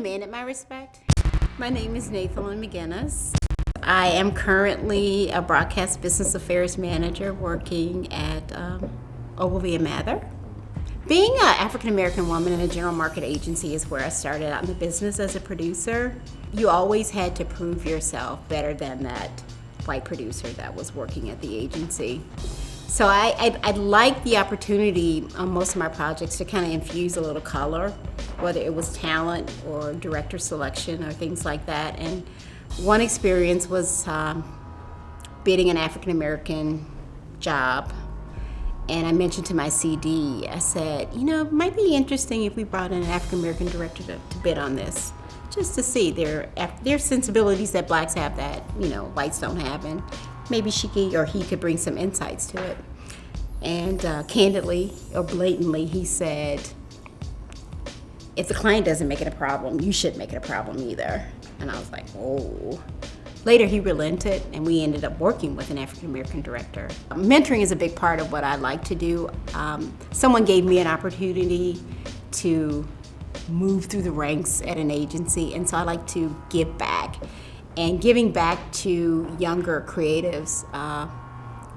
demanded my respect. My name is Nathalynne McGinnis. I am currently a broadcast business affairs manager working at Ogilvy & Mather. Being an African-American woman in a general market agency is where I started out in the business as a producer. You always had to prove yourself better than that white producer that was working at the agency. So I'd like the opportunity on most of my projects to kind of infuse a little color, whether it was talent or director selection or things like that. And one experience was bidding an African-American job. And I mentioned to my CD, I said, you know, it might be interesting if we brought in an African-American director to bid on this, just to see their sensibilities that blacks have that, you know, whites don't have, and maybe she or he could bring some insights to it. And candidly or blatantly, he said, if the client doesn't make it a problem, you shouldn't make it a problem either. And I was like, oh. Later, he relented, and we ended up working with an African-American director. Mentoring is a big part of what I like to do. Someone gave me an opportunity to move through the ranks at an agency, and so I like to give back. And giving back to younger creatives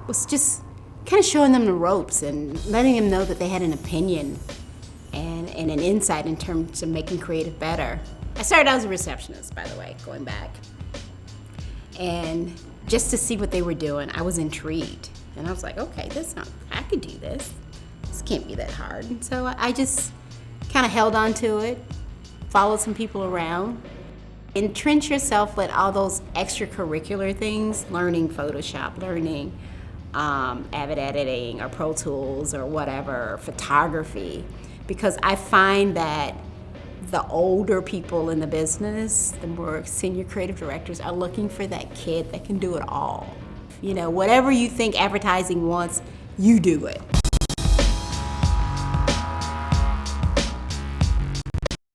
was just kind of showing them the ropes and letting them know that they had an opinion and an insight in terms of making creative better. I started out as a receptionist, by the way, going back. And just to see what they were doing, I was intrigued. And I was like, okay, I could do this. This can't be that hard. And so I just kind of held on to it, followed some people around. Entrench yourself with all those extracurricular things, learning Photoshop, learning Avid editing or Pro Tools or whatever, photography, because I find that the older people in the business, the more senior creative directors, are looking for that kid that can do it all. You know, whatever you think advertising wants, you do it.